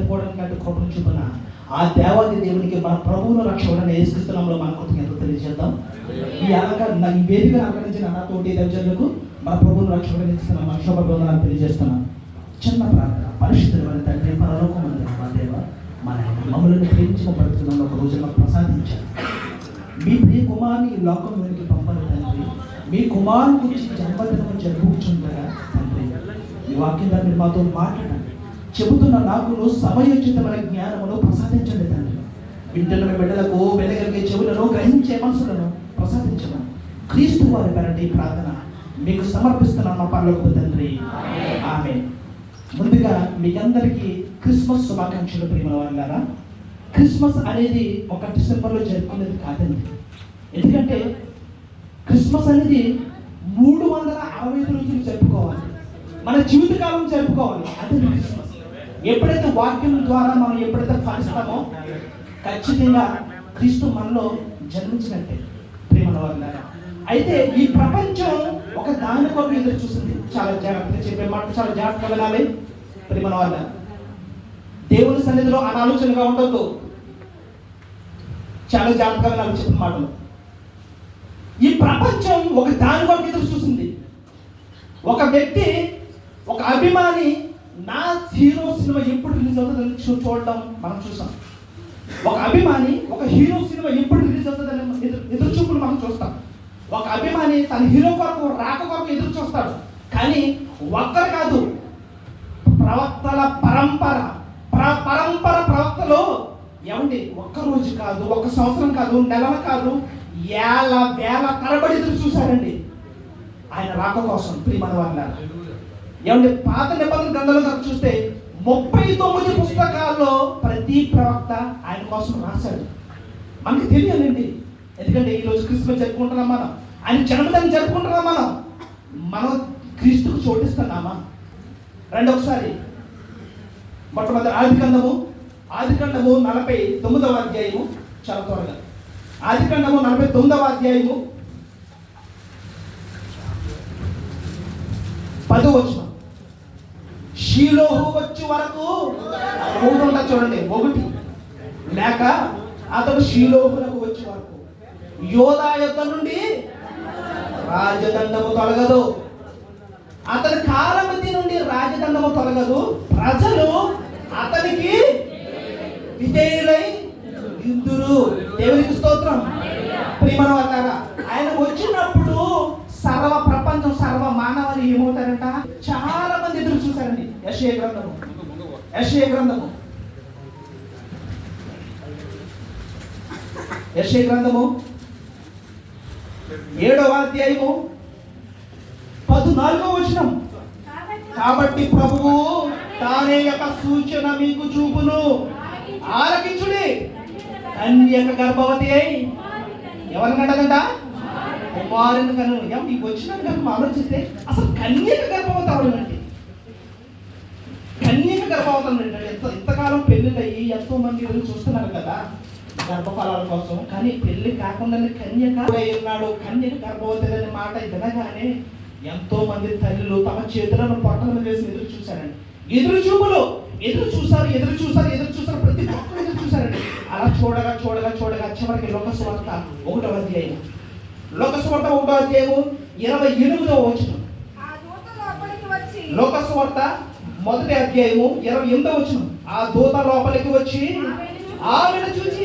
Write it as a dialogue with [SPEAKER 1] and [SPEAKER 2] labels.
[SPEAKER 1] చనిపోవడానికి అంటే కృపను చూపిన ఆ దేవాది దేవునికి మన ప్రభువును రక్షకుడైన యేసుక్రీస్తు నామములో మన కృతజ్ఞతలు తెలియజేద్దాం. ఈ వేదికను అలంకరించిన నాతోటి దైవజనులకు మన ప్రభువును రక్షకుడైన యేసుక్రీస్తు మన శుభవందనాలు తెలియజేస్తున్నాం. చిన్న ప్రార్థన. పరిశుద్ధుడైన తండ్రి, పరలోకమందున్న మా దేవ, మన మమ్మల్ని ప్రేమించిన పడుతున్న ఒక రోజు మాకు ప్రసాదించారు. మీ ప్రియ కుమారుని ఈ లోకంలోనికి పంపారు తండ్రి. మీ కుమారుని గురించి జన్మదినం జరుపుకుంటుండగా తండ్రి, ఈ వాక్యం ద్వారా మీరు మాతో మాట్లాడండి. చెబుతున్న నాకును సమయోచితమైన జ్ఞానమును ప్రసాదించండి తండ్రి. వింటున్న బిడ్డలకు వెనగలిగే చెవులను, గ్రహించే మనసులను ప్రసాదించమని క్రీస్తు వారి పేరటి ప్రార్థన మీకు సమర్పిస్తున్నాను మా పరలోకపు తండ్రి. ఆమేన్. ముందుగా మీకందరికీ క్రిస్మస్ శుభాకాంక్షలు ప్రియమైన వారులారా. క్రిస్మస్ అనేది ఒక డిసెంబర్లో జరుపుకునేది కాదండి. ఎందుకంటే క్రిస్మస్ అనేది 365 రోజులు జరుపుకోవాలి, మన జీవితకాలం జరుపుకోవాలి. అదే క్రిస్మస్. ఎప్పుడైతే వాక్యం ద్వారా మనం ఎప్పుడైతే ఫలిస్తామో ఖచ్చితంగా క్రీస్తు మనలో జన్మించినట్టే ప్రియమైన వారులారా. అయితే ఈ ప్రపంచం ఒక దాని కొరకు ఎదురు చూస్తుంది. చాలా జాగ్రత్తగా చెప్పే మాట, చాలా జాగ్రత్తగా వినాలి ప్రియమైన వారులారా. దేవుని సన్నిధిలో అనాలోచనగా ఉండొద్దు. చాలా జాగ్రత్తగా వినాలి చెప్పిన మాటలు. ఈ ప్రపంచం ఒక దాని కొరకు ఎదురు చూస్తుంది. ఒక వ్యక్తి, ఒక అభిమాని నా హీరో సినిమా ఎప్పుడు రిలీజ్ అవుతుందని చూడడం మనం చూసాం. ఒక అభిమాని ఒక హీరో సినిమా ఎప్పుడు రిలీజ్ అవుతుందని ఎదురు చూపులు మనం చూస్తాం. ఒక అభిమాని తన హీరో కొరకు రాక కొరకు ఎదురు చూస్తాడు. కానీ ఒక్కరు కాదు, ప్రవక్తల పరంపర ప్రవక్తలు ఏమండి ఒక్క రోజు కాదు, ఒక సంవత్సరం కాదు, నెలలు కాదు, వేల తరబడి ఎదురు చూశారండి ఆయన రాక కోసం ప్రియమైన వారులారా. ఏమంటే పాత నిబంధన గ్రంథంలో చూస్తే 39 పుస్తకాల్లో ప్రతి ప్రవక్త ఆయన కోసం రాశాడు. మనకి తెలియాలండి. ఎందుకంటే ఈరోజు క్రిస్మస్ జరుపుకుంటున్నాం, మనం ఆయన జన్మదినం జరుపుకుంటున్నాం, మనం క్రీస్తుకు చోటిస్తున్నామా? రండి ఒకసారి మొట్టమొదటి ఆదికాండము 49వ అధ్యాయము. చాలా త్వరగా ఆదికాండము 49వ అధ్యాయము 10వ వచనం. షీలోహు వచ్చే వరకు ఒకటి ఉంటుంది చూడండి, ఒకటి లేక అతడు షీలోహులకు వచ్చే వరకు యోధా యుద్ధ నుండి రాజదండము తొలగదు. అతని కాలమతి నుండి రాజదండము తొలగదు. ప్రజలు అతనికి విధేయులై ఇందురు. దేవునికి స్తోత్రం. ప్రియమైన వారులారా, ఆయన వచ్చినప్పుడు సర్వ ప్రపంచం, సర్వ మానవాళి ఏమవుతారంట? చాలా మంది ఎదురు చూశారండి. యెషయా గ్రంథము 7వ అధ్యాయము 14వ వచనం. కాబట్టి ప్రభువు తానే యొక్క సూచన మీకు చూపును, ఆలకించుడి. కన్యక గర్భవతి అయి ఎవరిని కంటదంట? కుమారుని కను. ఈ వచ్చిన గర్భం ఆలోచిస్తే అసలు కన్యక గర్భవతి అవడండి. కన్యక గర్భవతి అంటే ఇంతకాలం పెళ్లిళ్ళు అయ్యి ఎంతో మంది ఎదురు చూస్తున్నారు కదా గర్భఫలాల కోసం. కానీ పెళ్లి కాకుండా కన్యక ఉన్నాడు, కన్యక గర్భవతి అనే మాట వినగానే ఎంతో మంది తల్లులు తమ చేతులను పొట్టలను వేసి ఎదురు చూశారండి. ఎదురు చూపులు ఎదురు చూసారు. ప్రతి ఒక్కరు ఎదురు చూశారండి. అలా చూడగా చివరికి లోకసువార్త 1వ అధ్యాయం 28వ వచనం. లోకసువార్త 1వ అధ్యాయము 28వ వచనం. ఆ దూత లోపలికి వచ్చి ఆమెను చూసి